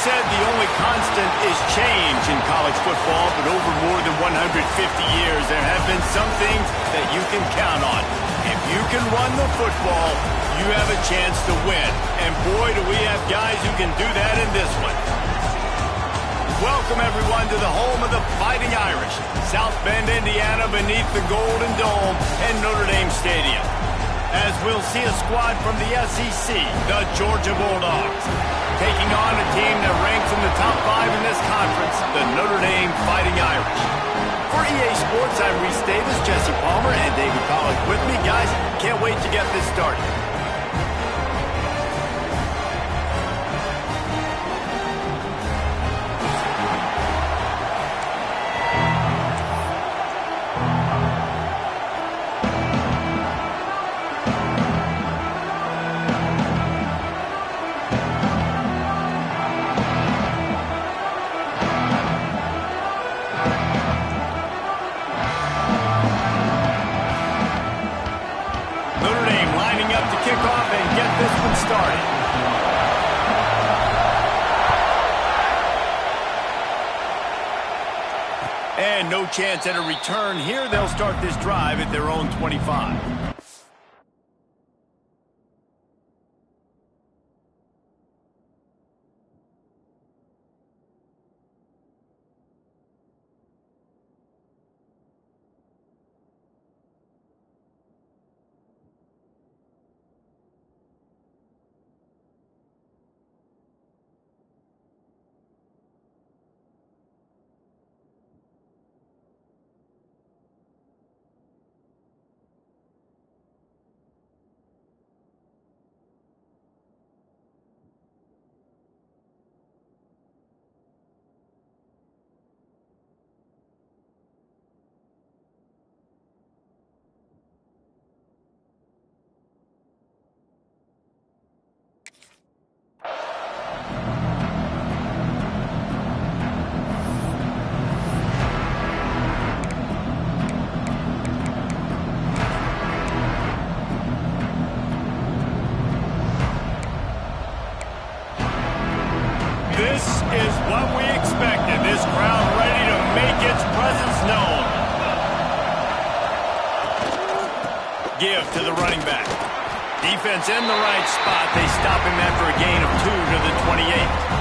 said the only constant is change in college football, but over more than 150 years, there have been some things that you can count on. If you can run the football, you have a chance to win. And boy, do we have guys who can do that in this one. Welcome, everyone, to the home of the Fighting Irish, South Bend, Indiana, beneath the Golden Dome and Notre Dame Stadium. As we'll see a squad from the SEC, the Georgia Bulldogs, taking on a team that ranks in the top 5 in this conference, the Notre Dame Fighting Irish. For EA Sports, I'm Reese Davis, Jesse Palmer, and David Pollack with me. Guys, can't wait to get this started. And no chance at a return here. They'll start this drive at their own 25. This is what we expected. This crowd ready to make its presence known. Give to the running back. Defense in the right spot. They stop him after a gain of 2 to the 28.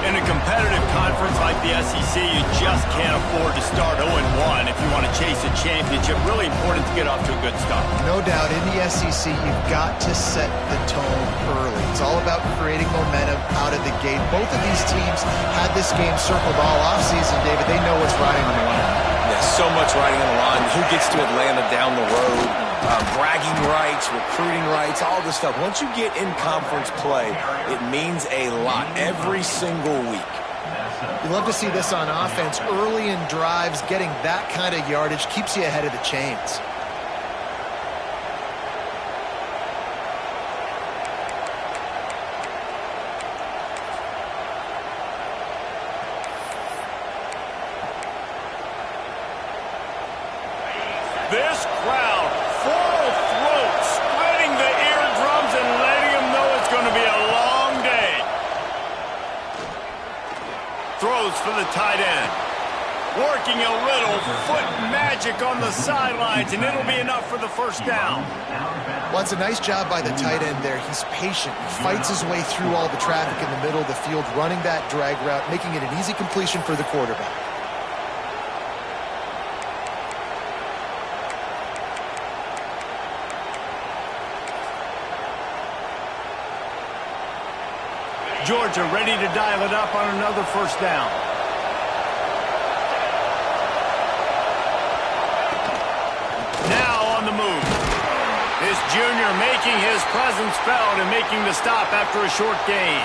In a competitive conference like the SEC, you just can't afford to start 0-1 if you want to chase a championship. Really important to get off to a good start. No doubt, in the SEC, you've got to set the tone early. It's all about creating momentum out of the gate. Both of these teams had this game circled all offseason, David. They know what's riding on the line. Yeah, so much riding on the line. Who gets to Atlanta down the road? Bragging rights, recruiting rights, all this stuff. Once you get in conference play, it means a lot every single week. You love to see this on offense. Early in drives, getting that kind of yardage keeps you ahead of the chains. This crowd, full throat, splitting the eardrums and letting them know it's going to be a long day. Throws for the tight end. Working a little foot magic on the sidelines, and it'll be enough for the first down. Well, it's a nice job by the tight end there. He's patient. He fights his way through all the traffic in the middle of the field, running that drag route, making it an easy completion for the quarterback. Georgia ready to dial it up on another first down. Now on the move. This junior making his presence felt and making the stop after a short gain.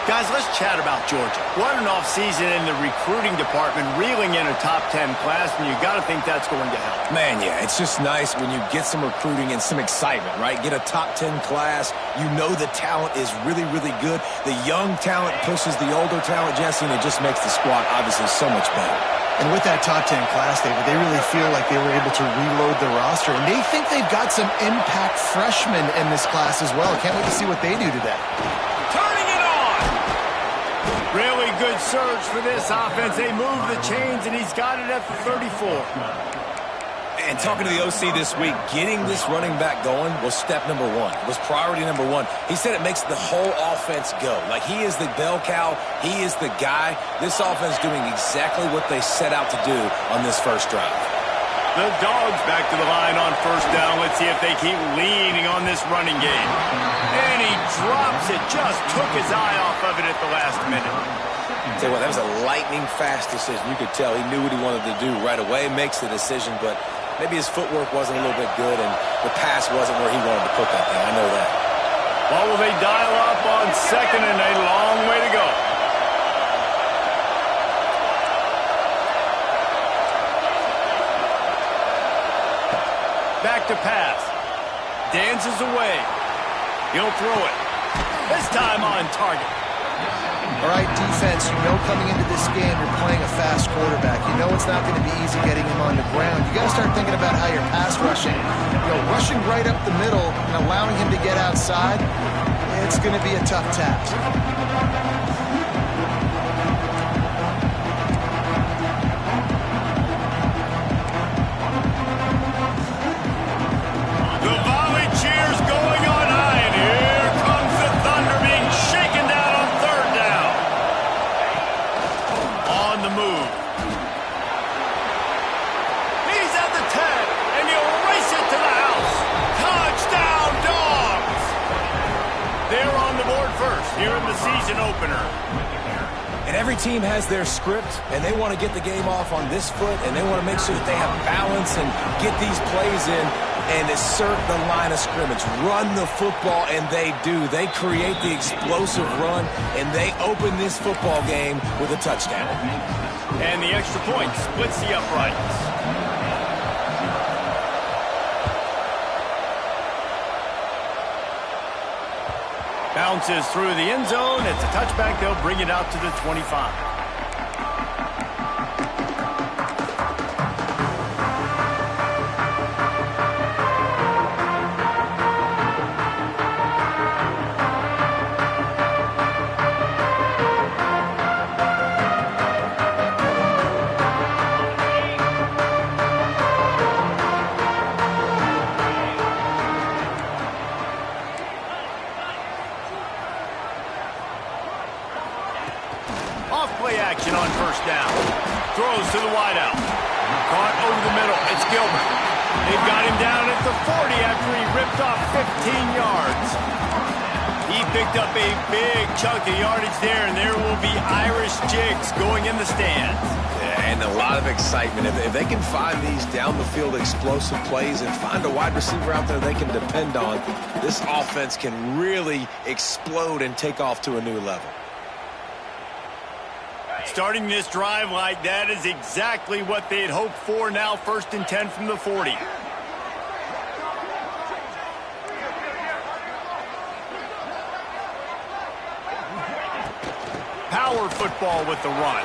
Guys, let's chat about Georgia. What an offseason in the recruiting department, reeling in a top 10 class, and you got to think that's going to help. Man, yeah, it's just nice when you get some recruiting and some excitement, right? Get a top 10 class. You know the talent is really, really good. The young talent pushes the older talent, Jesse, and it just makes the squad obviously so much better. And with that top 10 class, David, they really feel like they were able to reload the roster, and they think they've got some impact freshmen in this class as well. Can't wait to see what they do today. Turning it on! good surge for this offense. They move the chains, and he's got it at the 34. And talking to the OC this week, getting this running back going was step number one, was priority number one. He said it makes the whole offense go. Like, he is the bell cow. He is the guy. This offense doing exactly what they set out to do on this first drive. The Dogs back to the line on first down. Let's see if they keep leaning on this running game. And he drops it. Just took his eye off of it at the last minute. Tell you what, that was a lightning-fast decision. You could tell he knew what he wanted to do right away, makes the decision, but maybe his footwork wasn't a little bit good, and the pass wasn't where he wanted to put that thing. I know that. Well, will they dial up on second and a long way to go? Back to pass. Dances away. He'll throw it. This time on target. All right, defense, you know coming into this game you're playing a fast quarterback. You know it's not going to be easy getting him on the ground. You got to start thinking about how you're pass rushing. You know, rushing right up the middle and allowing him to get outside, it's going to be a tough task. The volley cheers going on high, and here comes the Thunder being shaken down on third down. On the move. He's at the 10, and he'll race it to the house. Touchdown, Dogs! They're on the board first here in the season opener. And every team has their script, and they want to get the game off on this foot, and they want to make sure that they have balance and get these plays in and assert the line of scrimmage. Run the football, and they do. They create the explosive run, and they open this football game with a touchdown. And the extra point splits the uprights. Bounces through the end zone. It's a touchback. They'll bring it out to the 25. Off-play action on first down. Throws to the wideout. Caught over the middle. It's Gilbert. They've got him down at the 40 after he ripped off 15 yards. He picked up a big chunk of yardage there, and there will be Irish jigs going in the stands. Yeah, and a lot of excitement. If they can find these down-the-field explosive plays and find a wide receiver out there they can depend on, this offense can really explode and take off to a new level. Starting this drive like that is exactly what they had hoped for. Now 1st and 10 from the 40. Power football with the run.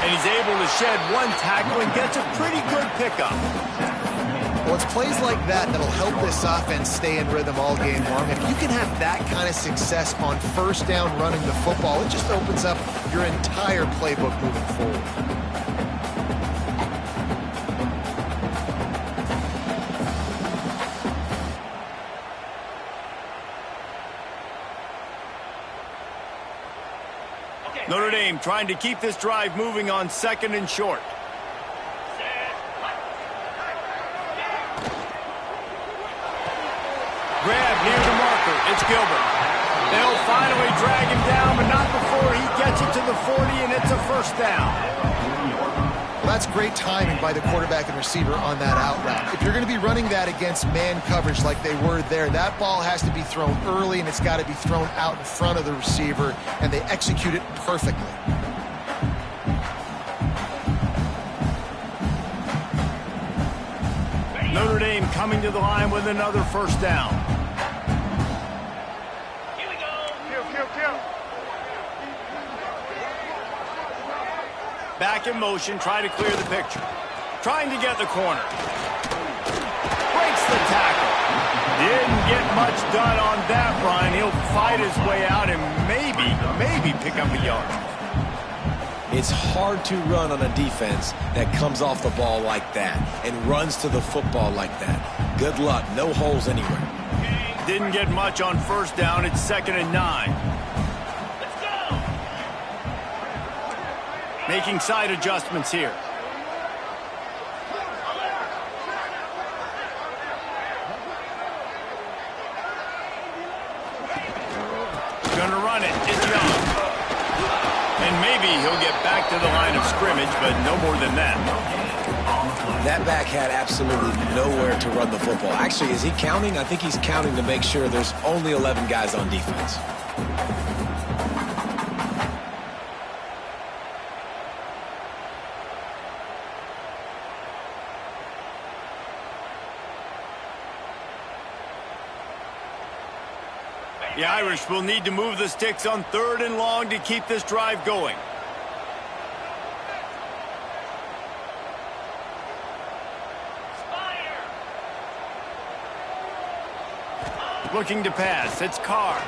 And he's able to shed one tackle and gets a pretty good pickup. Well, it's plays like that that'll help this offense stay in rhythm all game long. If you can have that kind of success on first down running the football, it just opens up your entire playbook moving forward. Notre Dame trying to keep this drive moving on 2nd and short. Grab near the marker. It's Gilbert. They'll finally drag him down, but not before he gets it to the 40, and it's a first down. Well, that's great timing by the quarterback and receiver on that out route. If you're going to be running that against man coverage like they were there, that ball has to be thrown early, and it's got to be thrown out in front of the receiver, and they execute it perfectly. Notre Dame coming to the line with another first down. Here we go. Kill. Back in motion, try to clear the picture. Trying to get the corner. Breaks the tackle. Didn't get much done on that, Brian. He'll fight his way out and maybe pick up a yard. It's hard to run on a defense that comes off the ball like that and runs to the football like that. Good luck. No holes anywhere. Didn't get much on first down. It's 2nd and 9. Let's go. Making side adjustments here. Gonna run it. It's Young. And maybe he'll get back to the line of scrimmage, but no more than that. That back had absolutely nowhere to run the football. Actually, is he counting? I think he's counting to make sure there's only 11 guys on defense. The Irish will need to move the sticks on 3rd and long to keep this drive going. Looking to pass. It's Carr.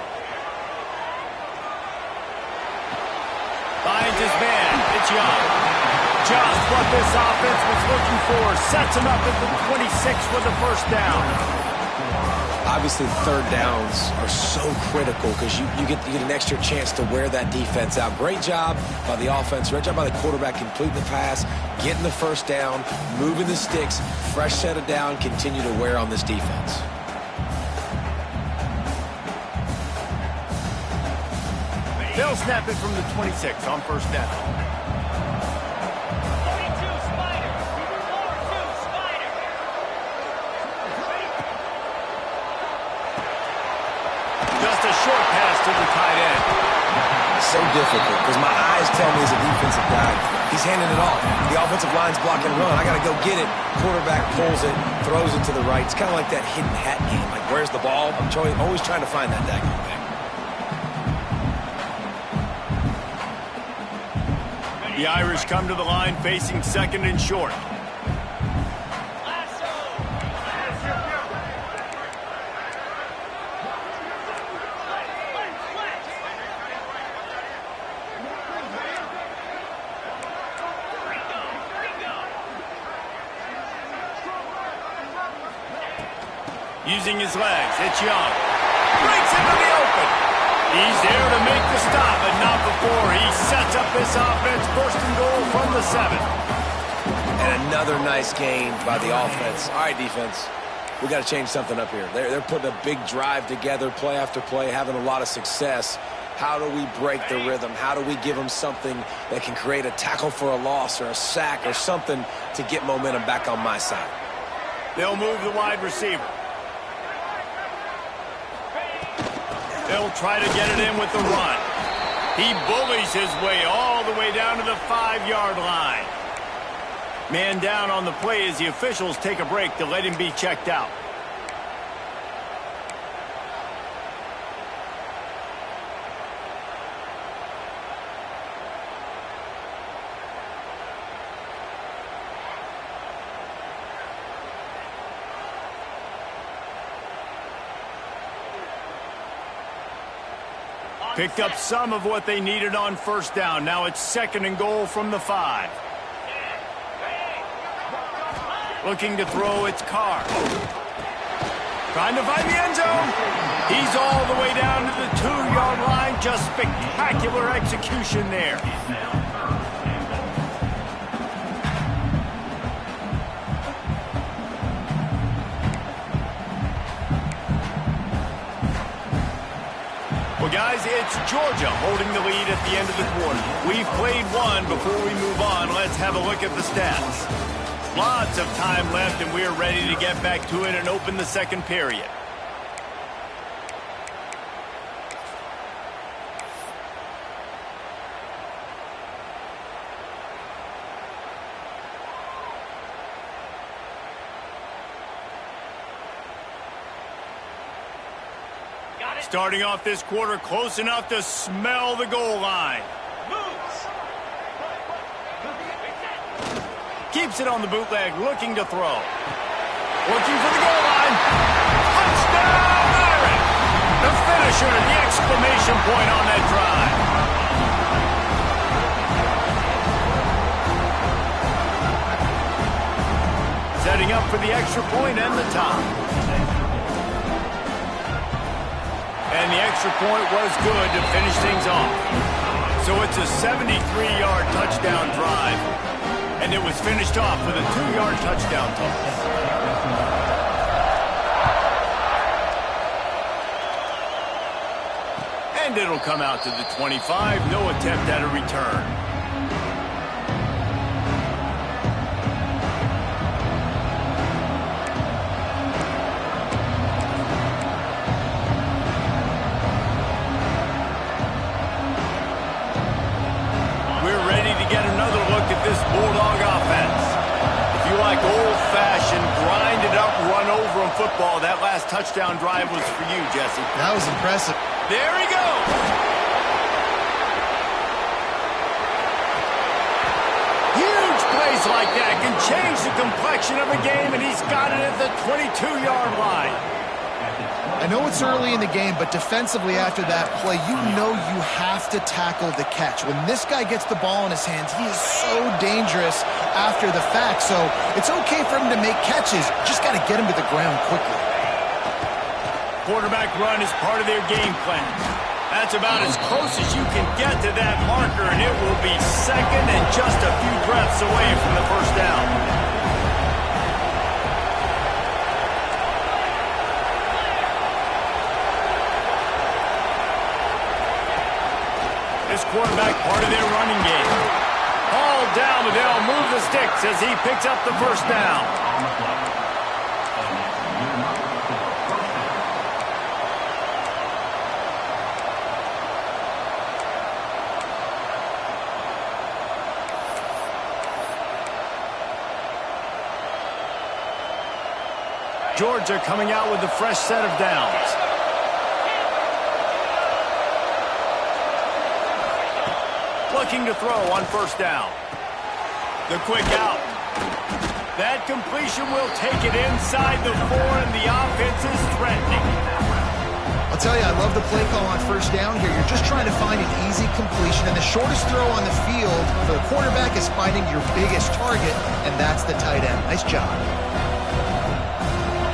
Finds his man. It's Young. Just what this offense was looking for. Sets him up at the 26 for the first down. Obviously, 3rd downs are so critical because you get an extra chance to wear that defense out. Great job by the offense. Great job by the quarterback completing the pass, getting the first down, moving the sticks, fresh set of down, continue to wear on this defense. They'll snap it from the 26 on first down. 42 Spider. 4-2 Spider. Just a short pass to the tight end. So difficult because my eyes tell me as a defensive guy, he's handing it off. The offensive line's blocking run. I got to go get it. Quarterback pulls it, throws it to the right. It's kind of like that hidden hat game. Like, where's the ball? I'm always trying to find that daggone thing. The Irish come to the line facing 2nd and short. Using his legs, it's Young. Breaks into the open. He's there to make the stop, but not before he sets up this offense. 1st and goal from the 7. And another nice game by the offense. All right, defense, we got to change something up here. They're putting a big drive together, play after play, having a lot of success. How do we break the rhythm? How do we give them something that can create a tackle for a loss or a sack or something to get momentum back on my side? They'll move the wide receiver. They'll try to get it in with the run. He bullies his way all the way down to the 5-yard line. Man down on the play as the officials take a break to let him be checked out. Picked up some of what they needed on first down. Now it's 2nd and goal from the 5. Looking to throw, it's Carr. Trying to find the end zone. He's all the way down to the 2-yard line. Just spectacular execution there. Well, guys, it's Georgia holding the lead at the end of the quarter. We've played one. Before we move on, let's have a look at the stats. Lots of time left, and we're ready to get back to it and open the 2nd period. Starting off this quarter close enough to smell the goal line. Keeps it on the bootleg, looking to throw. Looking for the goal line. Touchdown, Irish! The finisher, the exclamation point on that drive. setting up for the extra point and the top. And the extra point was good to finish things off. So it's a 73-yard touchdown drive. And it was finished off with a 2-yard touchdown toss. And it'll come out to the 25. No attempt at a return. We're ready to get another look at this Bulldog offense. If you like old-fashioned, grinded-up, run-over in football, that last touchdown drive was for you, Jesse. That was impressive. There he goes. Huge plays like that can change the complexion of a game, and he's got it at the 22-yard line. I know it's early in the game, but defensively after that play, you know you have to tackle the catch. When this guy gets the ball in his hands, he is so dangerous after the fact. So it's okay for him to make catches. Just got to get him to the ground quickly. Quarterback run is part of their game plan. That's about as close as you can get to that marker, and it will be second and just a few breaths away from the first down. This quarterback part of their running game. Hauled down, but they'll move the sticks as he picks up the first down. Georgia coming out with a fresh set of downs. Looking to throw on first down. The quick out. That completion will take it inside the 4, and the offense is threatening. I'll tell you, I love the play call on first down here. You're just trying to find an easy completion, and the shortest throw on the field for the quarterback is finding your biggest target, and that's the tight end. Nice job.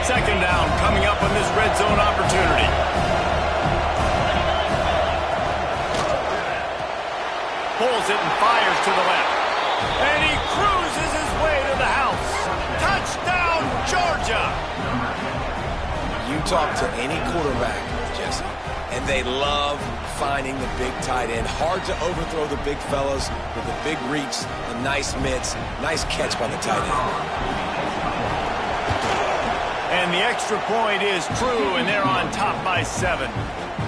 Second down coming up on this red zone opportunity. Pulls it and fires to the left. And he cruises his way to the house. Touchdown, Georgia! You talk to any quarterback, Jesse, and they love finding the big tight end. Hard to overthrow the big fellas with the big reach, the nice mitts, nice catch by the tight end. And the extra point is true, and they're on top by 7.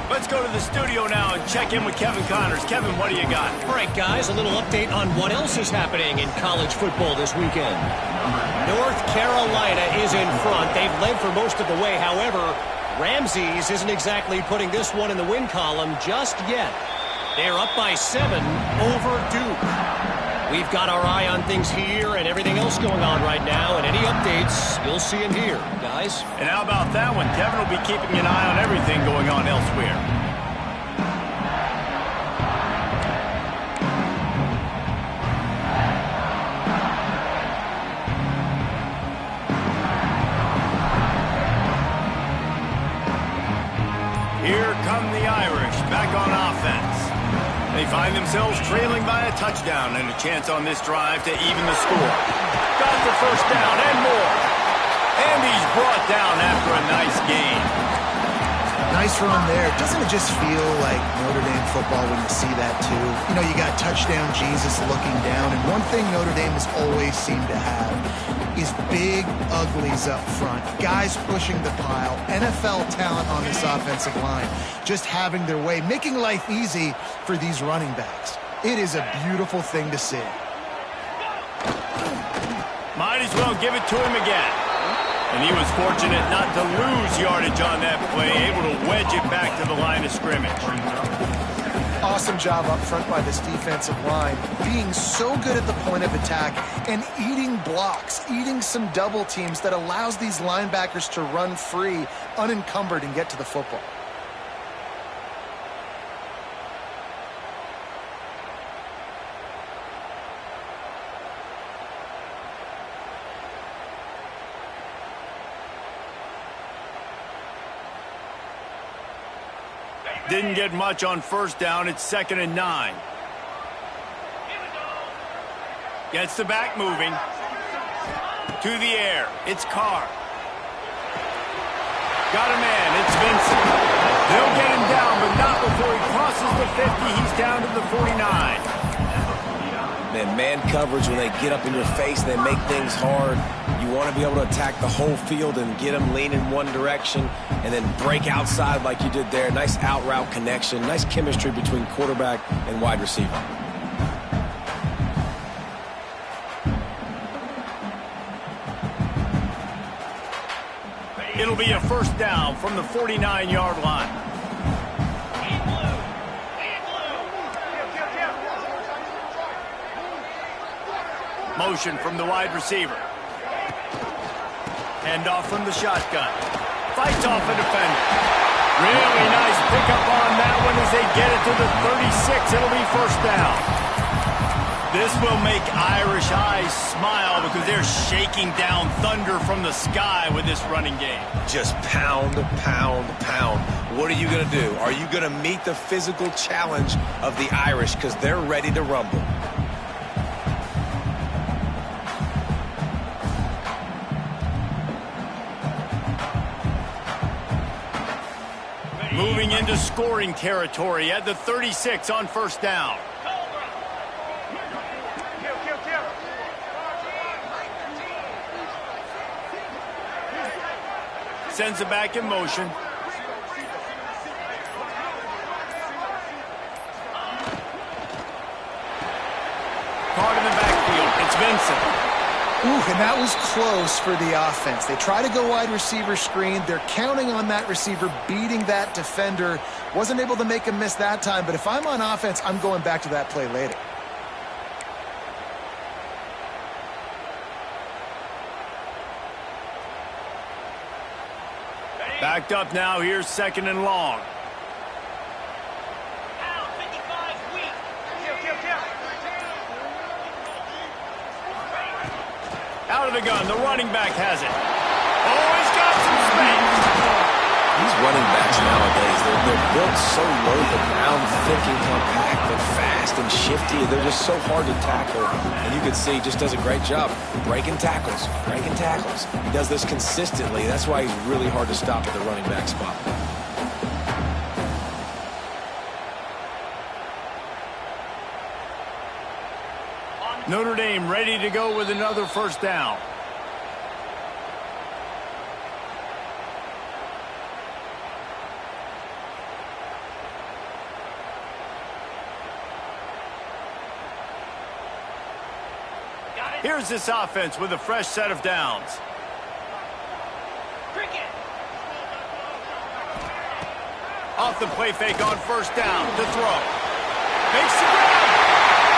Let's go to the studio now and check in with Kevin Connors. Kevin, what do you got? All right, guys, a little update on what else is happening in college football this weekend. North Carolina is in front. They've led for most of the way. However, Ramses isn't exactly putting this one in the win column just yet. They're up by 7 over Duke. We've got our eye on things here and everything else going on right now, and any updates you'll see and hear, guys. And how about that one? Kevin will be keeping an eye on everything going on elsewhere. Here come the Irish, back on offense. They find themselves trailing by a touchdown and a chance on this drive to even the score. Got the first down and more. And he's brought down after a nice gain. Nice run there. Doesn't it just feel like Notre Dame football when you see that too? You know, you got touchdown Jesus looking down, and one thing Notre Dame has always seemed to have is big uglies up front. Guys pushing the pile. NFL talent on this offensive line. Just having their way, making life easy for these running backs. It is a beautiful thing to see. Might as well give it to him again. And he was fortunate not to lose yardage on that play, able to wedge it back to the line of scrimmage. Awesome job up front by this defensive line, being so good at the point of attack and eating blocks, eating some double teams that allows these linebackers to run free, unencumbered, and get to the football. Didn't get much on first down. It's 2nd and 9. Gets the back moving. To the air. It's Carr. Got a man. It's Vincent. They'll get him down, but not before he crosses the 50. He's down to the 49. Man coverage, when they get up in your face, they make things hard. You want to be able to attack the whole field and get them lean in one direction and then break outside like you did there. Nice out route connection. Nice chemistry between quarterback and wide receiver. It'll be a first down from the 49-yard line. Motion from the wide receiver. Handoff from the shotgun. Fights off a defender. Really nice pickup on that one as they get it to the 36. It'll be first down. This will make Irish eyes smile because they're shaking down thunder from the sky with this running game. Just pound, pound, pound. What are you going to do? Are you going to meet the physical challenge of the Irish because they're ready to rumble? Moving into scoring territory at the 36 on first down. Sends it back in motion. Caught in the backfield. It's Vincent. Ooh, and that was close for the offense. They try to go wide receiver screen. They're counting on that receiver beating that defender. Wasn't able to make him miss that time, but if I'm on offense, I'm going back to that play later. Backed up now. Here's 2nd and long. Out of the gun. The running back has it. Oh, he's got some space. These running backs nowadays, they're built so low to the ground, thick and compact and fast and shifty. They're just so hard to tackle. And you can see he just does a great job breaking tackles, breaking tackles. He does this consistently. That's why he's really hard to stop at the running back spot. Notre Dame ready to go with another first down. Here's this offense with a fresh set of downs. Off the play fake on first down to throw. Makes the grab.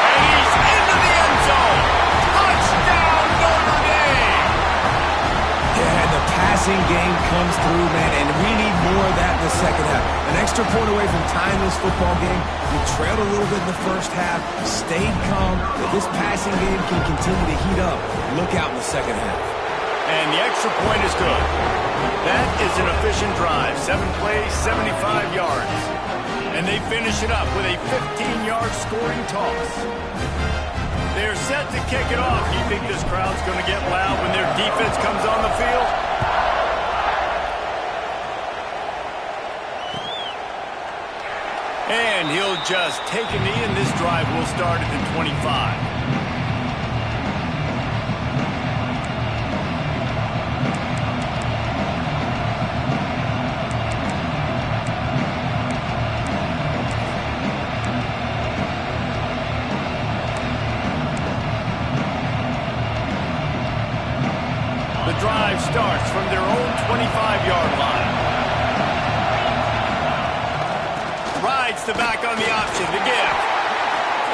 And he's into the end zone. Touchdown, Notre Dame. Yeah, and the passing game comes through, man, and we need more of that in the second half. An extra point away from tying this football game. You trailed a little bit in the first half, stayed calm. If this passing game can continue to heat up, look out in the second half. And the extra point is good. That is an efficient drive. 7 plays, 75 yards. And they finish it up with a 15-yard scoring toss. They're set to kick it off. Do you think this crowd's going to get loud when their defense comes on the field? And he'll just take a knee, and this drive will start at the 25. The drive starts from their own 25-yard line. Rides the back on the option to give.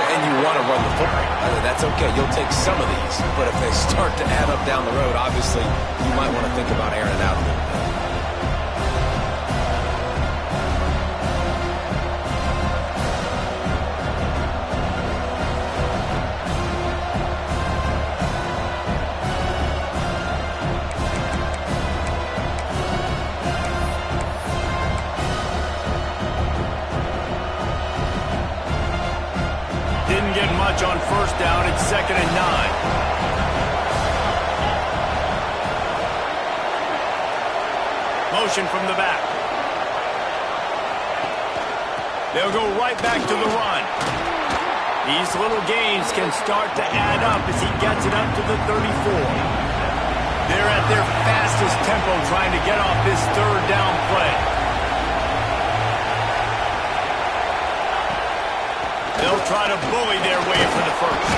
And you want to run the football. That's okay. You'll take some of these. But if they start to add up down the road, obviously, you might want to think about airing it out a little bit. first down. It's 2nd and 9. Motion from the back. They'll go right back to the run. These little gains can start to add up as he gets it up to the 34. They're at their fastest tempo trying to get off this 3rd down play. They'll try to bully their way for the first.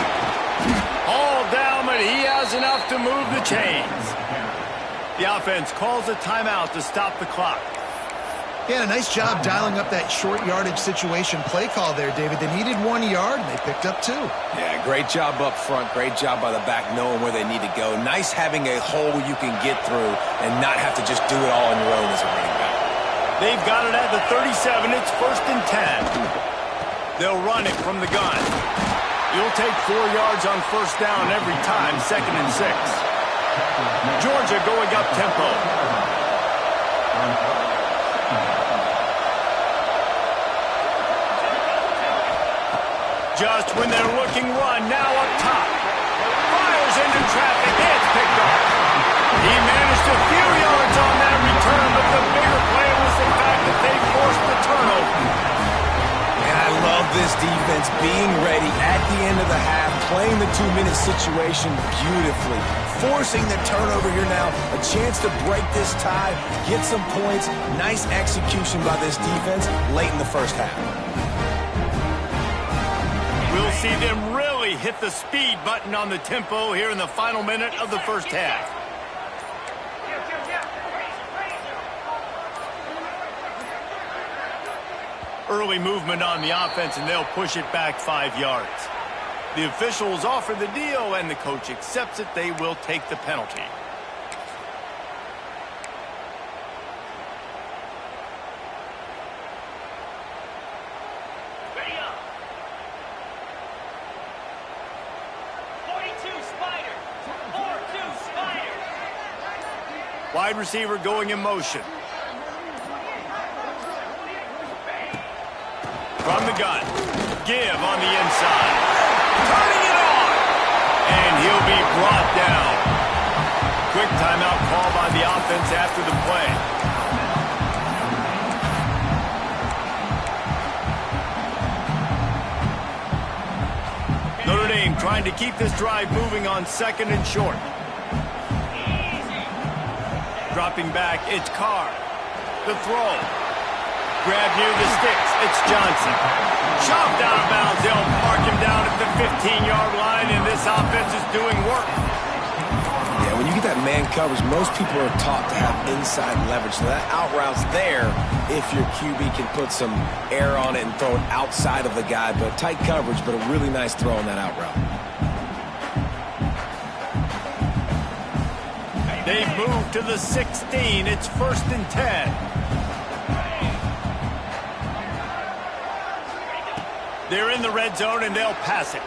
All down, but he has enough to move the chains. The offense calls a timeout to stop the clock. Yeah, a nice job dialing up that short yardage situation play call there, David. They needed 1 yard, and they picked up 2. Yeah, great job up front. Great job by the back knowing where they need to go. Nice having a hole you can get through and not have to just do it all on your own as a running back. They've got it at the 37. It's 1st and 10. They'll run it from the gun. You'll take 4 yards on first down every time, 2nd and 6. Georgia going up tempo. Just when they're looking run, now up top. Fires into traffic, it's picked off. He managed a few yards on that return, but the bigger play was the fact that they forced the turnover. And I love this defense being ready at the end of the half, playing the 2-minute situation beautifully, forcing the turnover here now, a chance to break this tie, get some points. Nice execution by this defense late in the first half. We'll see them really hit the speed button on the tempo here in the final minute of the first half. Early movement on the offense, and they'll push it back 5 yards. The officials offer the deal, and the coach accepts it. They will take the penalty. Ready up. 42 Spider. 4-2 Spider. Wide receiver going in motion. From the gun. Give on the inside. Turning it on. And he'll be brought down. Quick timeout call by the offense after the play. Notre Dame trying to keep this drive moving on 2nd and short. Dropping back, it's Carr. The throw. Grab near the sticks. It's Johnson. Chopped out of bounds. They'll mark him down at the 15-yard line, and this offense is doing work. Yeah, when you get that man coverage, most people are taught to have inside leverage. So that out route's there if your QB can put some air on it and throw it outside of the guy. But tight coverage, but a really nice throw on that out route. They've moved to the 16. It's 1st and 10. They're in the red zone, and they'll pass it.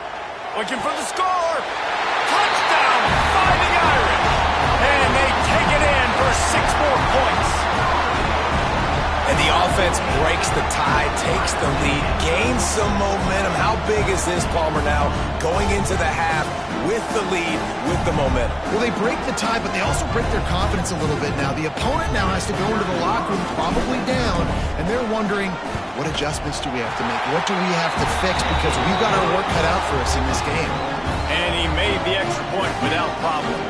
Looking for the score. Touchdown, Fighting Irish. And they take it in for 6 more points. And the offense breaks the tie, takes the lead, gains some momentum. How big is this, Palmer, now going into the half with the lead, with the momentum? Well, they break the tie, but they also break their confidence a little bit now. The opponent now has to go into the locker room probably down, and they're wondering, what adjustments do we have to make? What do we have to fix? Because we've got our work cut out for us in this game. And he made the extra point without problem.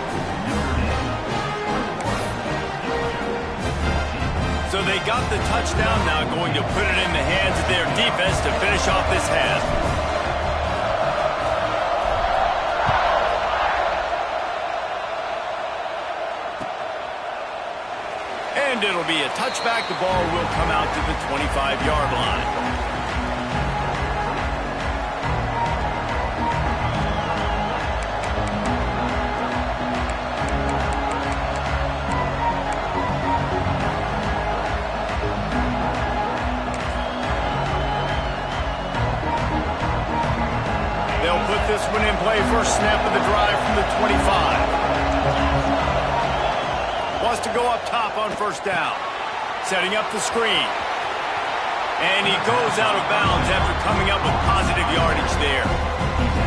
So they got the touchdown, now going to put it in the hands of their defense to finish off this half. And it'll be a touchback. The ball will come out to the 25-yard line. They'll put this one in play. First snap of the drive from the 25. Wants to go up top on first down. Setting up the screen. And he goes out of bounds after coming up with positive yardage there.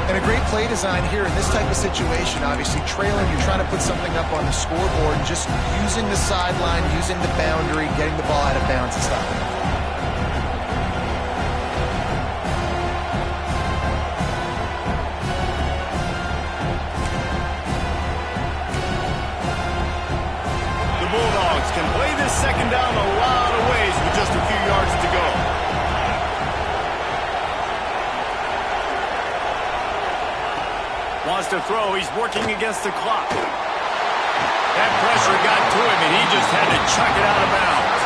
And a great play design here in this type of situation. Obviously, trailing, you're trying to put something up on the scoreboard, and just using the sideline, using the boundary, getting the ball out of bounds and stopping it. The Bulldogs can play this second down a lot of ways with just a few yards to go. Wants to throw. He's working against the clock. That pressure got to him, and he just had to chuck it out of bounds.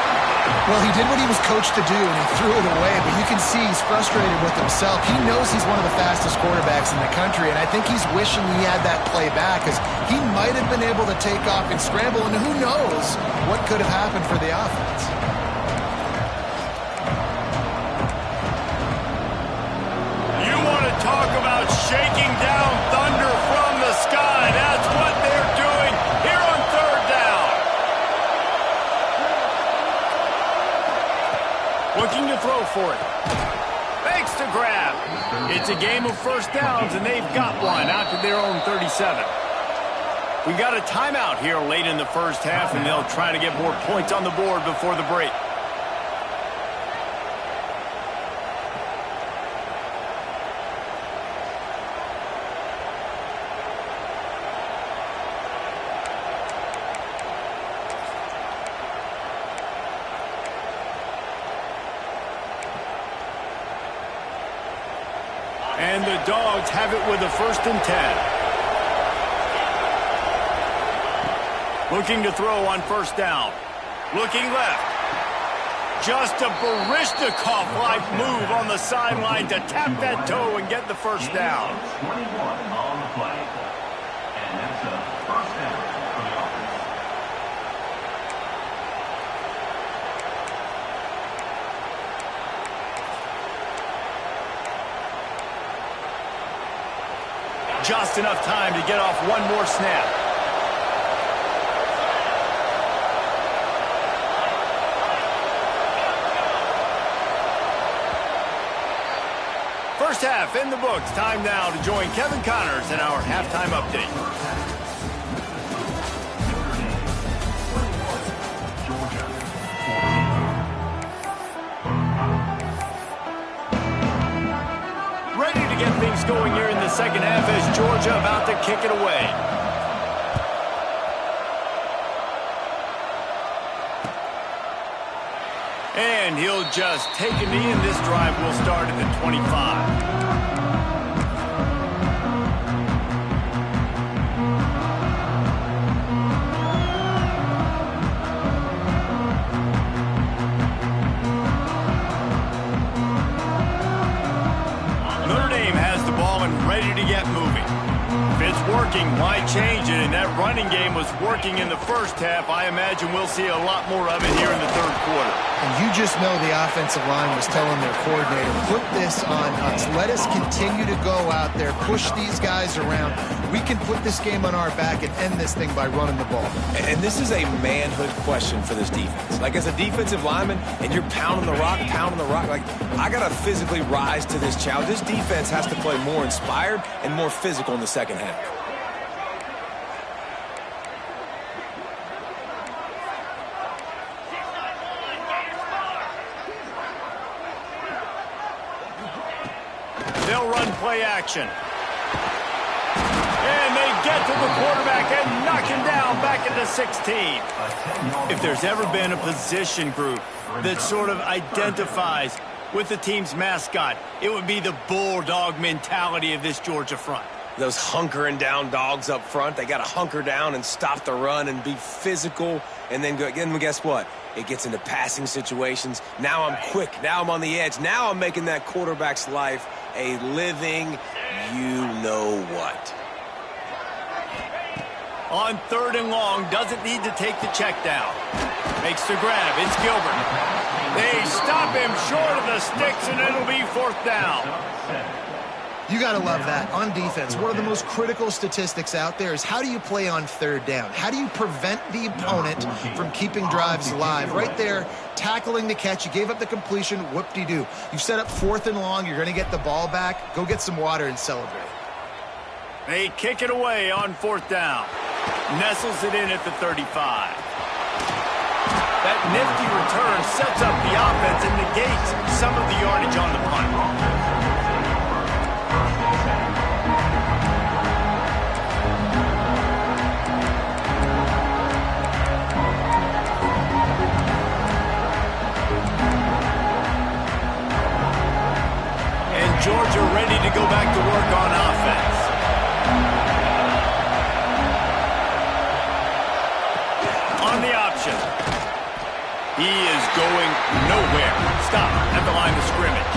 Well, he did what he was coached to do, and he threw it away, but you can see he's frustrated with himself. He knows he's one of the fastest quarterbacks in the country, and I think he's wishing he had that play back, because he might have been able to take off and scramble, and who knows what could have happened for the offense. You want to talk about shaking down thunder from the sky. That's what they're doing here on third down. Looking to throw for it. Fakes to grab. It's a game of first downs, and they've got one out to their own 37. We got a timeout here late in the first half, and they'll try to get more points on the board before the break. And the Dogs have it with a 1st and 10. Looking to throw on first down. Looking left. Just a Baryshnikov-like move on the sideline to tap that toe and get the first down. 21 on the play. And that's a first down for the offense. Just enough time to get off one more snap. First half in the books. Time now to join Kevin Connors in our halftime update. Ready to get things going here in the second half as Georgia about to kick it away. And he'll just take a knee, and this drive will start at the 25. Notre Dame has the ball and ready to get moving. If it's working, why change it? And that running game was working in the first half. I imagine we'll see a lot more of it here in the third quarter. And you just know the offensive line was telling their coordinator, put this on us. Let us continue to go out there, push these guys around. We can put this game on our back and end this thing by running the ball. And this is a manhood question for this defense. Like, as a defensive lineman, and you're pounding the rock, like, I got to physically rise to this challenge. This defense has to play more inspired and more physical in the second half. They'll run play action. And they get to the quarterback and knock him down back at the 16. If there's ever been a position group that sort of identifies with the team's mascot, it would be the bulldog mentality of this Georgia front. Those hunkering down dogs up front, they got to hunker down and stop the run and be physical. And then guess what? It gets into passing situations. Now I'm quick. Now I'm on the edge. Now I'm making that quarterback's life a living you-know-what. On 3rd and long, doesn't need to take the check down. Makes the grab. It's Gilbert. They stop him short of the sticks, and it'll be 4th down. You got to love that. On defense, one of the most critical statistics out there is how do you play on 3rd down? How do you prevent the opponent from keeping drives alive? Right there, tackling the catch. You gave up the completion. Whoop-de-doo. You've set up 4th and long. You're going to get the ball back. Go get some water and celebrate. They kick it away on 4th down. Nestles it in at the 35. That nifty return sets up the offense and negates some of the yardage on the punt. And Georgia ready to go back to work on offense. On the option. He is going nowhere. Stop at the line of scrimmage.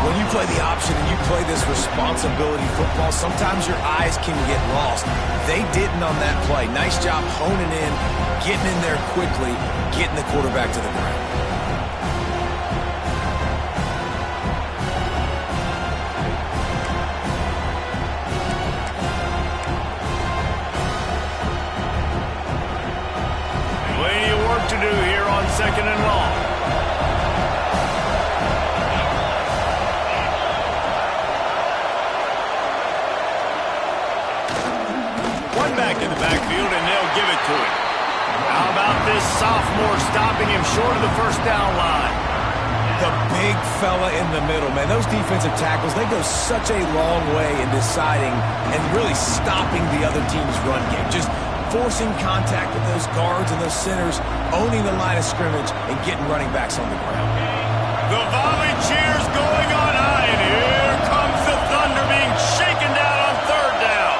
When you play the option and you play this responsibility football, sometimes your eyes can get lost. They didn't on that play. Nice job honing in, getting in there quickly, getting the quarterback to the ground. To do here on 2nd and long. One back in the backfield, and they'll give it to him. How about this sophomore stopping him short of the 1st down line? The big fella in the middle, man. Those defensive tackles, they go such a long way in deciding and really stopping the other team's run game. Just forcing contact with those guards and those centers, owning the line of scrimmage, and getting running backs on the ground. The volley cheers going on high, and here comes the Thunder being shaken down on 3rd down.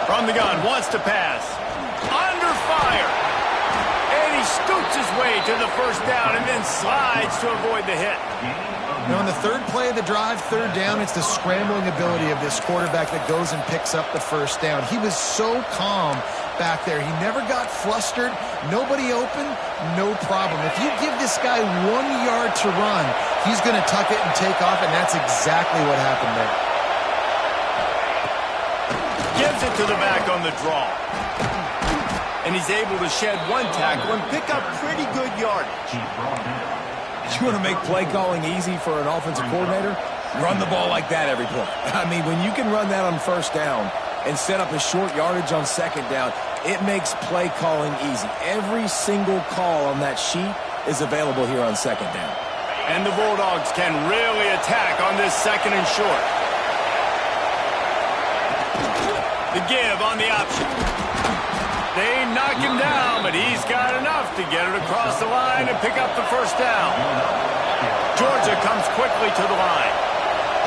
From the gun, wants to pass. Under fire. And he scoots his way to the 1st down and then slides to avoid the hit. Now, on the 3rd play of the drive, 3rd down, it's the scrambling ability of this quarterback that goes and picks up the 1st down. He was so calm back there. He never got flustered. Nobody open, no problem. If you give this guy 1 yard to run, he's going to tuck it and take off, and that's exactly what happened there. Gives it to the back on the draw. And he's able to shed 1 tackle and pick up pretty good yardage. You want to make play calling easy for an offensive coordinator? Run the ball like that every play. I mean, when you can run that on 1st down and set up a short yardage on 2nd down, it makes play calling easy. Every single call on that sheet is available here on 2nd down. And the Bulldogs can really attack on this 2nd and short. The give on the option. They knock him down, but he's got enough to get it across the line and pick up the 1st down. Georgia comes quickly to the line.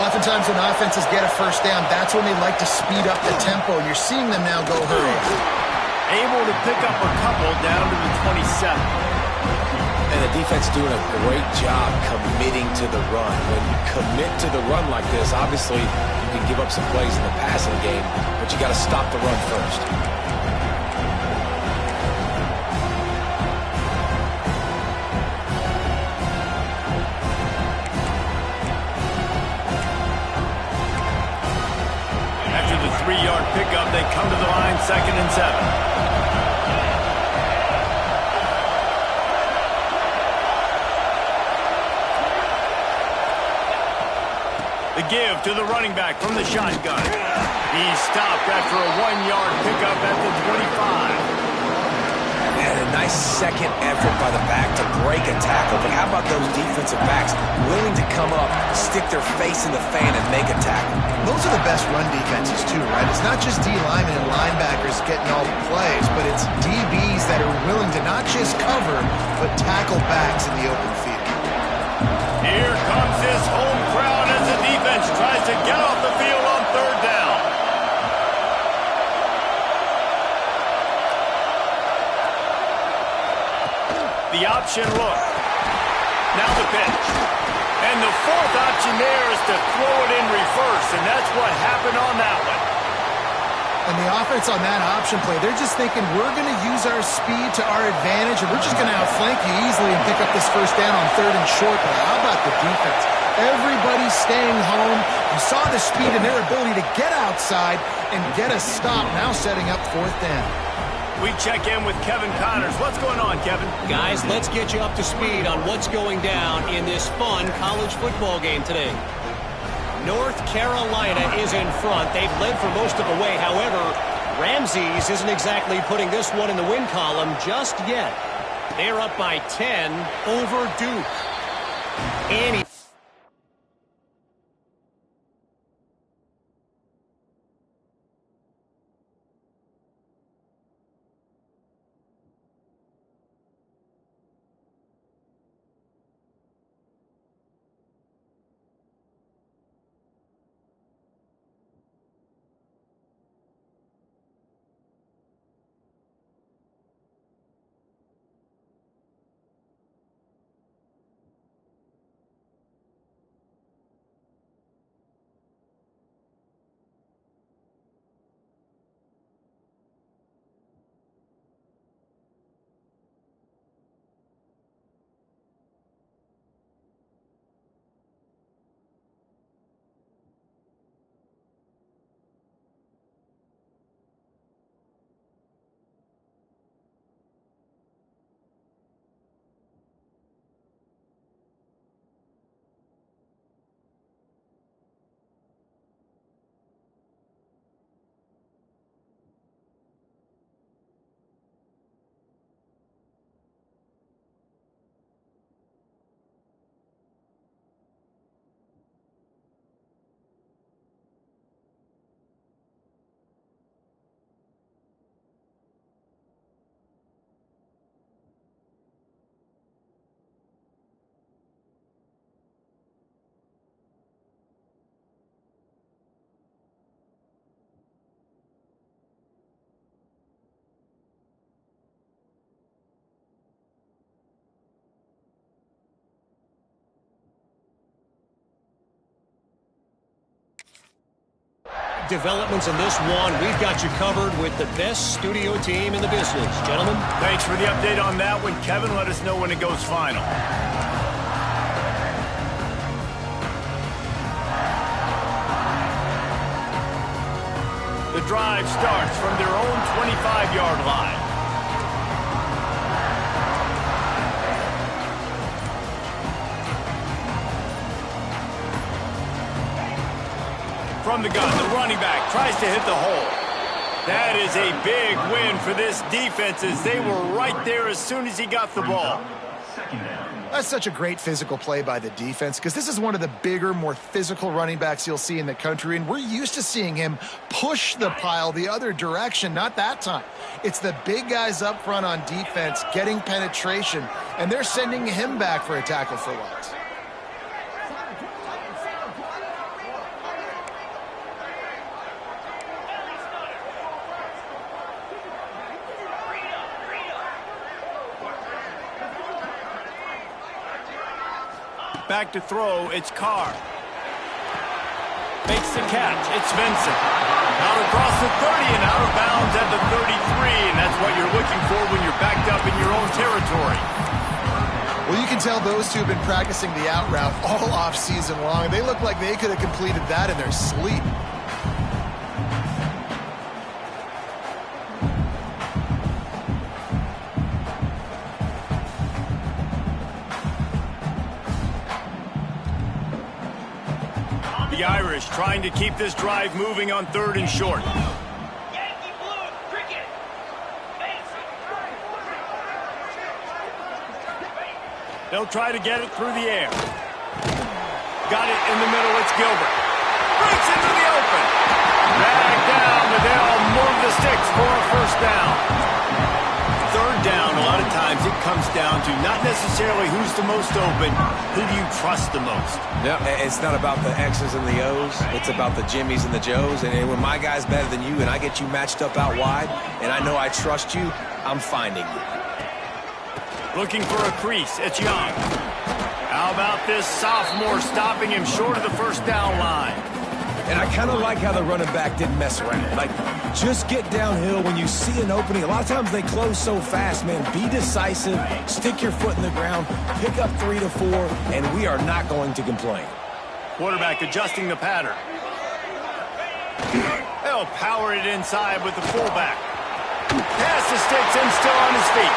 Oftentimes when offenses get a 1st down, that's when they like to speed up the tempo. You're seeing them now go hurry. Able to pick up a couple down to the 27. And the defense doing a great job committing to the run. When you commit to the run like this, obviously you can give up some plays in the passing game, but you got to stop the run first. After the 3-yard pickup, they come to the line 2nd and 7. The give to the running back from the shotgun. He's stopped after a 1-yard pickup at the 25. And a nice second effort by the back to break a tackle. But how about those defensive backs willing to come up, stick their face in the fan, and make a tackle? Those are the best run defenses too, right? It's not just D linemen and linebackers getting all the plays, but it's DBs that are willing to not just cover, but tackle backs in the open field. Here comes his home crowd as the defense tries to get off the field on 3rd down. The option look. Now the pitch. And the 4th option there is to throw it in reverse, and that's what happened on that one. And the offense on that option play, they're just thinking we're going to use our speed to our advantage, and we're just going to outflank you easily and pick up this 1st down on 3rd and short. But how about the defense? Everybody staying home. You saw the speed and their ability to get outside and get a stop, now setting up 4th down. we check in with Kevin Connors. What's going on, Kevin? Guys, let's get you up to speed on what's going down in this fun college football game today. North Carolina is in front. They've led for most of the way. However, Ramses isn't exactly putting this one in the win column just yet. They're up by 10 over Duke. Developments in this one, we've got you covered with the best studio team in the business. Gentlemen. Thanks for the update on that one, Kevin. Let us know when it goes final. The drive starts from their own 25-yard line. From the gun, the running back tries to hit the hole. That is a big win for this defense as they were right there as soon as he got the ball. That's such a great physical play by the defense because this is one of the bigger, more physical running backs you'll see in the country, and we're used to seeing him push the pile the other direction, not that time. It's the big guys up front on defense getting penetration, and they're sending him back for a tackle for loss. Back to throw, it's Carr. Makes the catch, it's Vincent. Out across the 30 and out of bounds at the 33, and that's what you're looking for when you're backed up in your own territory. Well, you can tell those two have been practicing the out route all off season long. They look like they could have completed that in their sleep. The Irish trying to keep this drive moving on 3rd and short. Yankee Blue, cricket. They'll try to get it through the air. Got it in the middle, it's Gilbert. Breaks into the open. Back down, but they'll move the sticks for a first down. 3rd down, a lot of times it comes down to not necessarily who's the most open, who do you trust the most? Yeah, it's not about the X's and the O's. It's about the Jimmies and the Joes. And when my guy's better than you and I get you matched up out wide and I know I trust you, I'm finding you. Looking for a crease, it's Young. How about this sophomore stopping him short of the first down line? And I kind of like how the running back didn't mess around. Like, just get downhill when you see an opening. A lot of times they close so fast, man. Be decisive, stick your foot in the ground, pick up 3 to 4, and we are not going to complain. Quarterback adjusting the pattern. They'll power it inside with the fullback. Pass the sticks and still on his feet.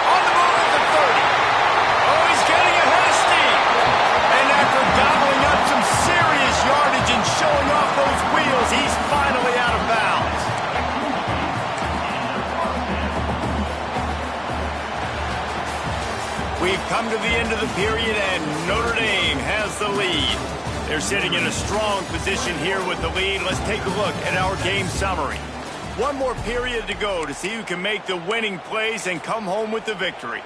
On the move at the 30. Oh, he's getting ahead of steam. And after gobbling up some serious yardage and showing off those wheels, he's finally out of bounds. We've come to the end of the period, and Notre Dame has the lead. They're sitting in a strong position here with the lead. Let's take a look at our game summary. One more period to go to see who can make the winning plays and come home with the victory.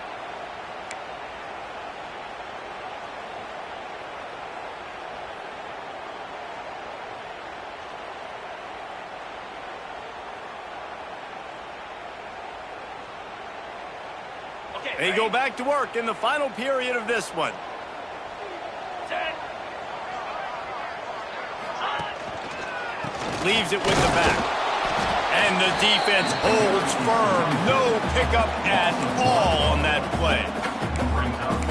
They go back to work in the final period of this one. Leaves it with the back. And the defense holds firm. No pickup at all on that play.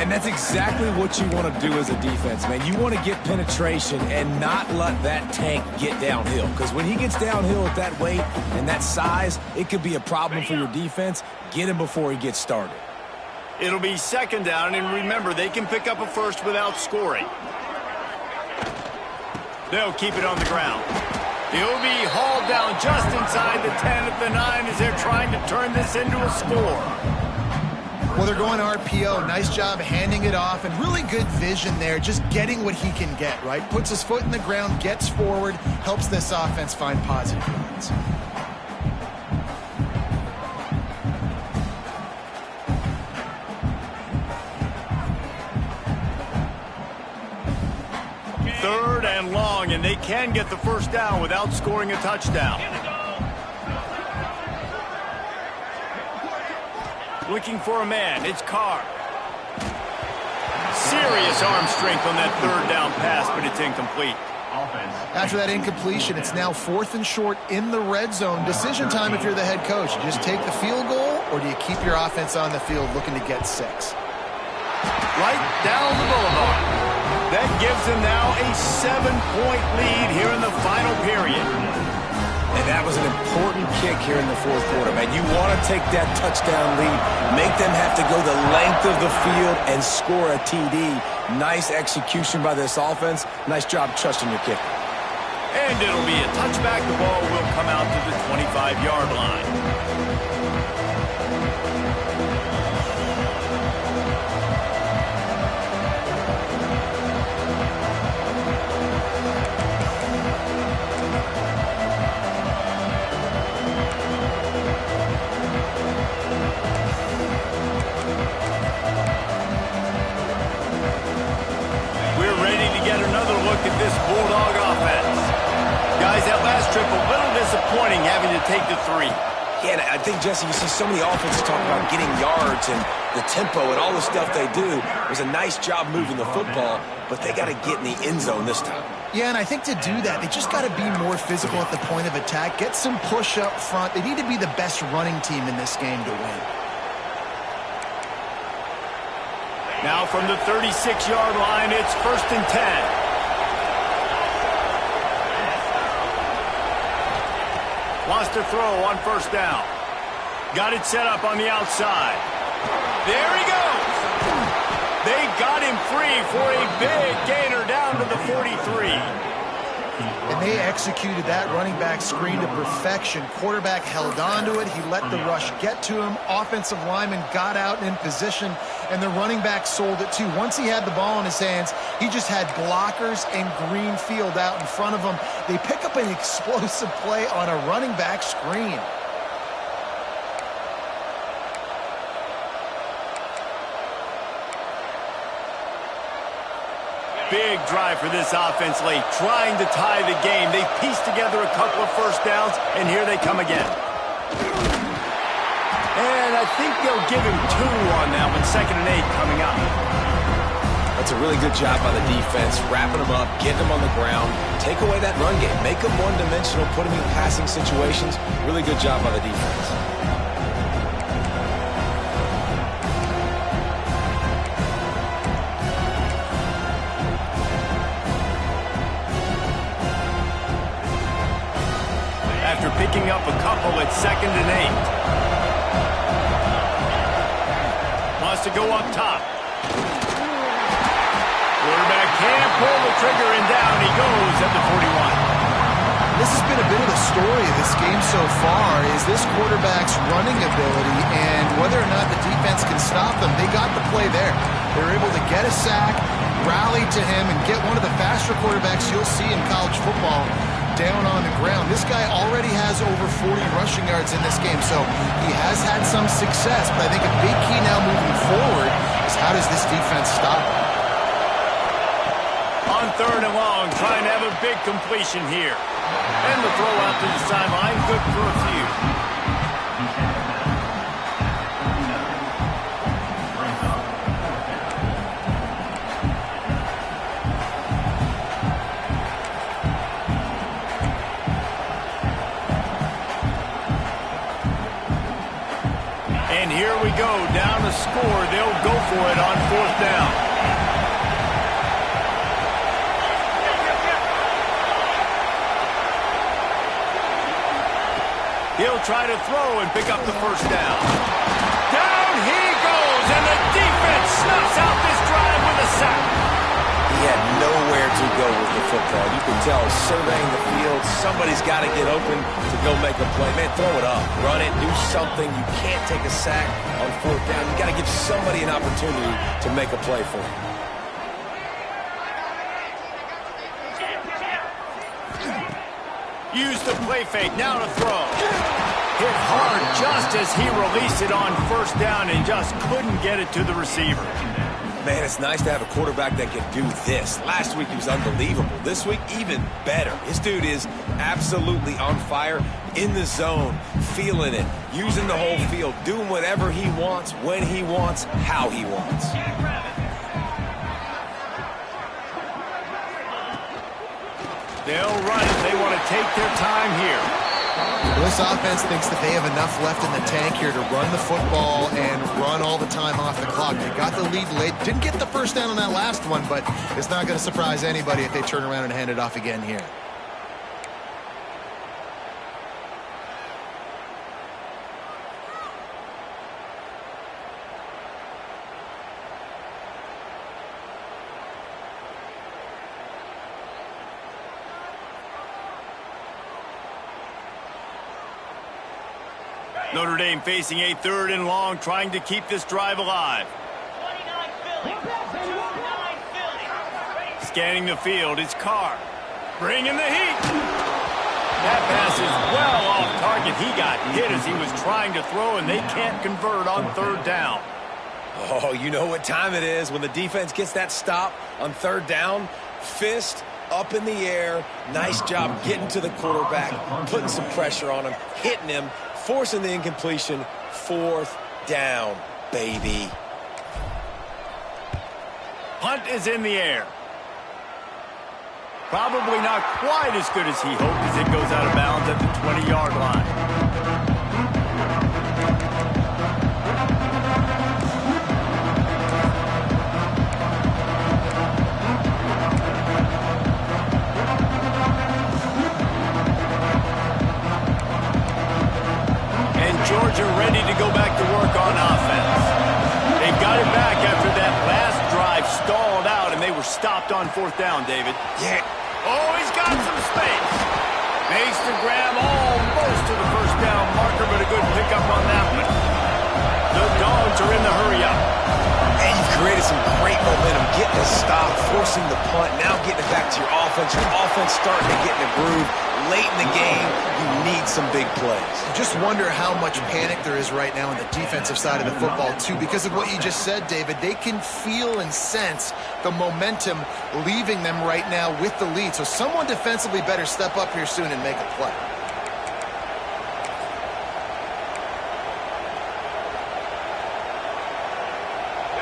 And that's exactly what you want to do as a defense, man. You want to get penetration and not let that tank get downhill. Because when he gets downhill at that weight and that size, it could be a problem for your defense. Get him before he gets started. It'll be second down, and remember, they can pick up a first without scoring. They'll keep it on the ground. He'll be hauled down just inside the 10 at the 9 as they're trying to turn this into a score. Well, they're going RPO. Nice job handing it off, and really good vision there, just getting what he can get, right? Puts his foot in the ground, gets forward, helps this offense find positive yards. Third and long, and they can get the first down without scoring a touchdown. Looking for a man. It's Carr. Serious arm strength on that third down pass, but it's incomplete. After that incompletion, it's now 4th and short in the red zone. Decision time if you're the head coach. You just take the field goal, or do you keep your offense on the field looking to get 6? Right down the boulevard. That gives them now a 7-point lead here in the final period. And that was an important kick here in the fourth quarter, man. You want to take that touchdown lead, make them have to go the length of the field and score a TD. Nice execution by this offense. Nice job trusting your kicker. And it'll be a touchback. The ball will come out to the 25-yard line. Look at this Bulldog offense. Guys, that last trip, a little disappointing having to take the 3. Yeah, and I think, Jesse, you see so many offenses talk about getting yards and the tempo and all the stuff they do. It was a nice job moving the football, but they got to get in the end zone this time. Yeah, and I think to do that, they just got to be more physical at the point of attack, get some push up front. They need to be the best running team in this game to win. Now from the 36-yard line, it's 1st and 10. Wants to throw on first down. Got it set up on the outside. There he goes. They got him free for a big gainer down to the 43. And they executed that running back screen to perfection. Quarterback held on to it. He let the rush get to him. Offensive lineman got out and in position, and the running back sold it too. Once he had the ball in his hands, he just had blockers and green field out in front of him. They pick up an explosive play on a running back screen. Big drive for this offense late, trying to tie the game. They pieced together a couple of first downs, and here they come again. And I think they'll give him 2 on that one, 2nd and 8 coming up. That's a really good job by the defense, wrapping them up, getting them on the ground, take away that run game, make them one-dimensional, put them in passing situations. Really good job by the defense. After picking picking up a couple at 2nd and 8. Wants to go up top. Quarterback can't pull the trigger, and down he goes at the 41. This has been a bit of the story of this game so far, is this quarterback's running ability and whether or not the defense can stop them. They got the play there. They were able to get a sack, rally to him, and get one of the faster quarterbacks you'll see in college football down on the ground. This guy already has over 40 rushing yards in this game, so he has had some success, but I think a big key now moving forward is how does this defense stop him? On 3rd and long, trying to have a big completion here. And the throw out to the sideline, good for a few. And here we go, down to score. They'll go for it on 4th down. He'll try to throw and pick up the 1st down. Down he goes, and the defense snuffs out this drive with a sack. He had nowhere to go with the football. You can tell, surveying the field, somebody's got to get open to go make a play. Man, throw it up, run it, do something. You can't take a sack on 4th down. You got to give somebody an opportunity to make a play for him. Use the play fake, now to throw. Hit hard just as he released it on 1st down and just couldn't get it to the receiver. Man, it's nice to have a quarterback that can do this. Last week he was unbelievable. This week, even better. This dude is absolutely on fire, in the zone, feeling it, using the whole field, doing whatever he wants, when he wants, how he wants. They'll run it. They want to take their time here. This offense thinks that they have enough left in the tank here to run the football and run all the time off the clock. They got the lead late. Didn't get the 1st down on that last one, but it's not going to surprise anybody if they turn around and hand it off again here. Notre Dame facing a 3rd and long, trying to keep this drive alive. 29 Philly. 29 Philly. Scanning the field, it's Carr. Bringing the heat. That pass is well off target. He got hit as he was trying to throw, and they can't convert on 3rd down. Oh, you know what time it is when the defense gets that stop on 3rd down. Fist up in the air. Nice job getting to the quarterback, putting some pressure on him, hitting him, forcing the incompletion. 4th down, baby. Punt is in the air. Probably not quite as good as he hoped as it goes out of bounds at the 20-yard line. Georgia ready to go back to work on offense. They've got it back after that last drive stalled out, and they were stopped on 4th down, David. Yeah. Oh, he's got some space. Makes the grab almost to the 1st down marker, but a good pickup on that one. The Dogs are in the hurry-up. And you've created some great momentum, getting a stop, forcing the punt, now getting it back to your offense. Your offense starting to get in a groove. Late in the game, you need some big plays. Just wonder how much panic there is right now on the defensive side of the football, too, because of what you just said, David. They can feel and sense the momentum leaving them right now with the lead. So someone defensively better step up here soon and make a play.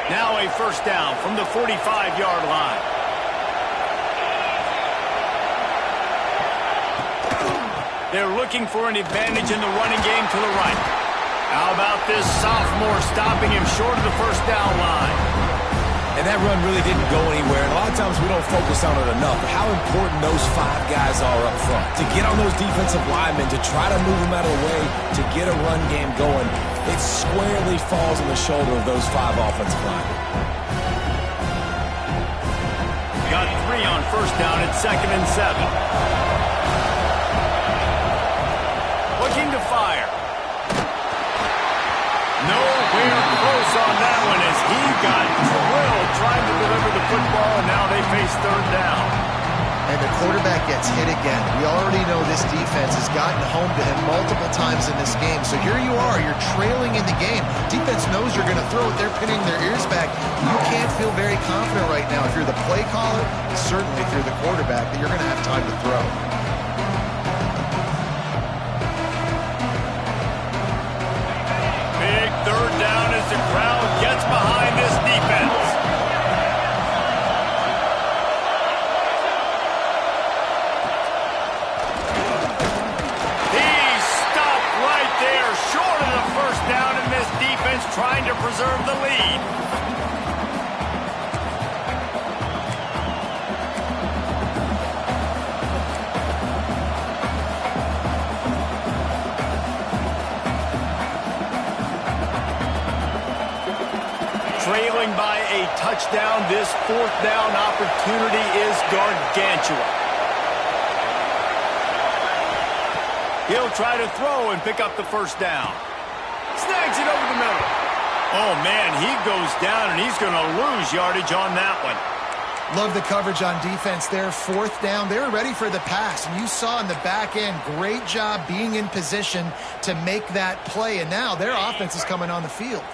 Now a 1st down from the 45-yard line. They're looking for an advantage in the running game to the right. How about this sophomore stopping him short of the 1st down line? And that run really didn't go anywhere. And a lot of times we don't focus on it enough. But how important those 5 guys are up front. To get on those defensive linemen, to try to move them out of the way, to get a run game going, it squarely falls on the shoulder of those 5 offensive linemen. Got 3 on first down at 2nd and 7. Looking to fire. Nowhere close on that one as he got drilled trying to deliver the football, and now they face 3rd down. And the quarterback gets hit again. We already know this defense has gotten home to him multiple times in this game. So here you are, you're trailing in the game. Defense knows you're going to throw it. They're pinning their ears back. You can't feel very confident right now. If you're the play caller, certainly if you're the quarterback, that you're going to have time to throw. Big 3rd down as the crowd gets behind this defense. He's stopped right there, short of the first down, and this defense trying to preserve the lead. Trailing by a touchdown, this 4th down opportunity is gargantuan. He'll try to throw and pick up the first down. Snags it over the middle. Oh, man, he goes down, and he's going to lose yardage on that one. Love the coverage on defense there. 4th down. They were ready for the pass. And you saw in the back end, great job being in position to make that play. And now their offense is coming on the field.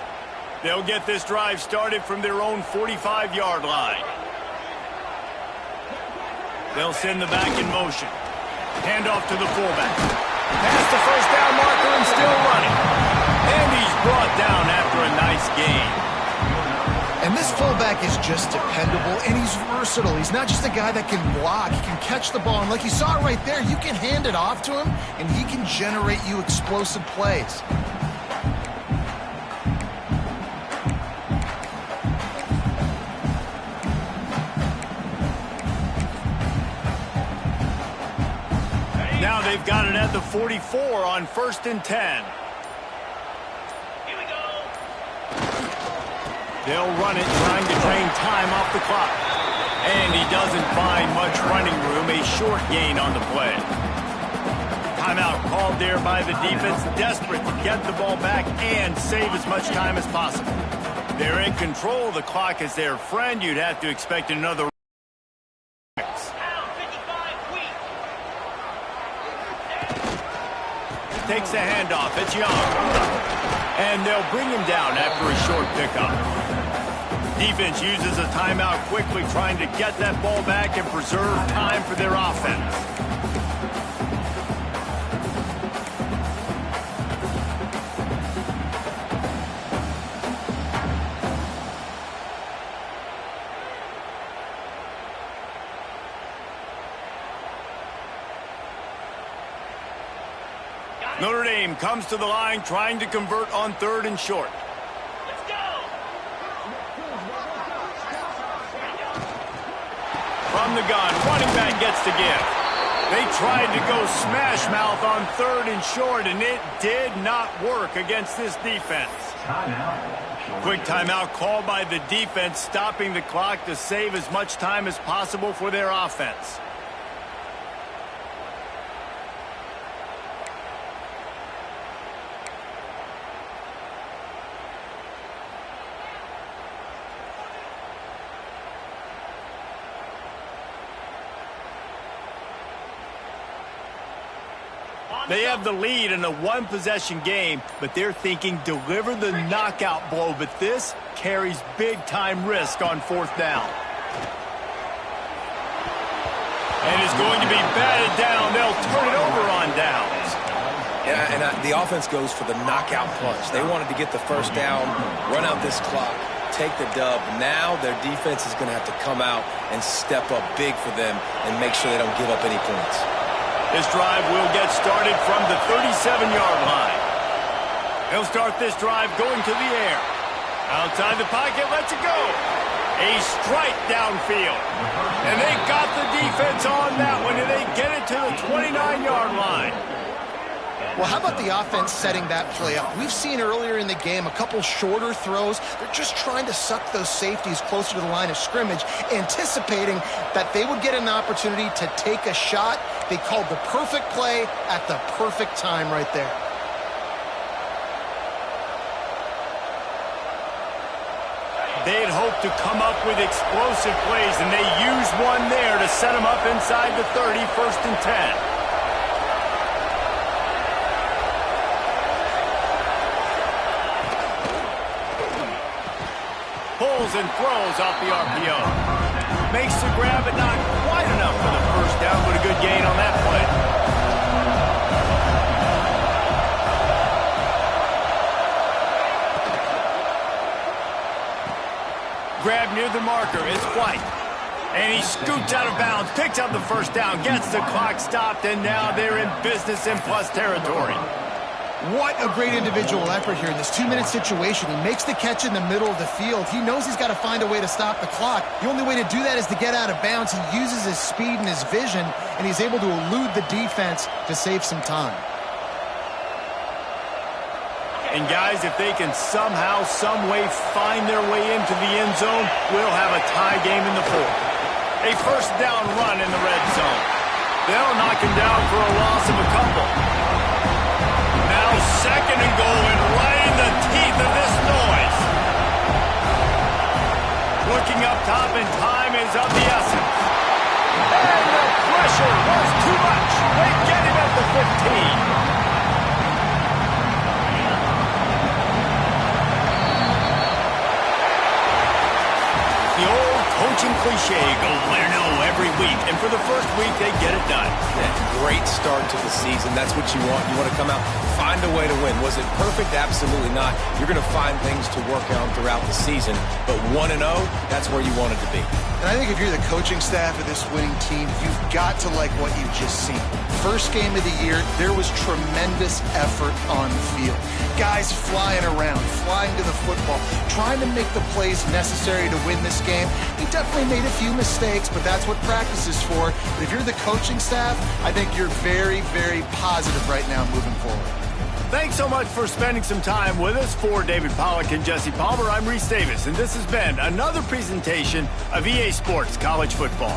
They'll get this drive started from their own 45-yard line. They'll send the back in motion. Hand off to the fullback. Past the first down marker and still running. And he's brought down after a nice gain. And this fullback is just dependable, and he's versatile. He's not just a guy that can block. He can catch the ball, and like you saw right there, you can hand it off to him, and he can generate you explosive plays. Now they've got it at the 44 on 1st and 10. Here we go. They'll run it, trying to drain time off the clock. And he doesn't find much running room, a short gain on the play. Timeout called there by the defense, desperate to get the ball back and save as much time as possible. They're in control. The clock is their friend. You'd have to expect another. Takes a handoff. It's Young. And they'll bring him down after a short pickup. Defense uses a timeout quickly, trying to get that ball back and preserve time for their offense. Notre Dame comes to the line trying to convert on 3rd and short. Let's go. From the gun, running back gets to give. They tried to go smash mouth on 3rd and short, and it did not work against this defense. Quick timeout called by the defense, stopping the clock to save as much time as possible for their offense. They have the lead in a one-possession game, but they're thinking deliver the knockout blow, but this carries big-time risk on 4th down. And it's going to be batted down. They'll turn it over on downs. And the offense goes for the knockout punch. They wanted to get the first down, run out this clock, take the dub. Now their defense is going to have to come out and step up big for them and make sure they don't give up any points. This drive will get started from the 37-yard line. He'll start this drive going to the air. Outside the pocket, lets it go. A strike downfield. And they got the defense on that one, and they get it to the 29-yard line. Well, how about the offense setting that play up? We've seen earlier in the game a couple shorter throws. They're just trying to suck those safeties closer to the line of scrimmage, anticipating that they would get an opportunity to take a shot. They called the perfect play at the perfect time right there. They'd hoped to come up with explosive plays, and they used one there to set them up inside the 30, 1st and 10. Pulls and throws off the RPO. Makes the grab, but not quite enough for the first down, but a good gain on that play. Grab near the marker. It's White. And he scoots out of bounds, picks up the first down, gets the clock stopped, and now they're in business in plus territory. What a great individual effort here in this 2-minute situation. He makes the catch in the middle of the field. He knows he's got to find a way to stop the clock. The only way to do that is to get out of bounds. He uses his speed and his vision, and he's able to elude the defense to save some time. And guys, if they can somehow, some way find their way into the end zone, we'll have a tie game in the 4th. A first down run in the red zone. They'll knock him down for a loss of a couple. Now 2nd and goal, and right in the teeth of this noise. Looking up top, and time is of the essence. And the pressure was too much. They get him at the 15. The old coaching cliche, go win or no every week. And for the first week, they get it done. Yeah, great start to the season. That's what you want. You want to come out, find a way to win. Was it perfect? Absolutely not. You're going to find things to work on throughout the season. But 1-0, that's where you want it to be. And I think if you're the coaching staff of this winning team, you've got to like what you've just seen. First game of the year, there was tremendous effort on the field. Guys flying around, flying to the football, trying to make the plays necessary to win this game. He definitely made a few mistakes, but that's what practice is for. But if you're the coaching staff, I think you're very, very positive right now moving forward. Thanks so much for spending some time with us. For David Pollack and Jesse Palmer, I'm Reese Davis, and this has been another presentation of EA Sports College Football.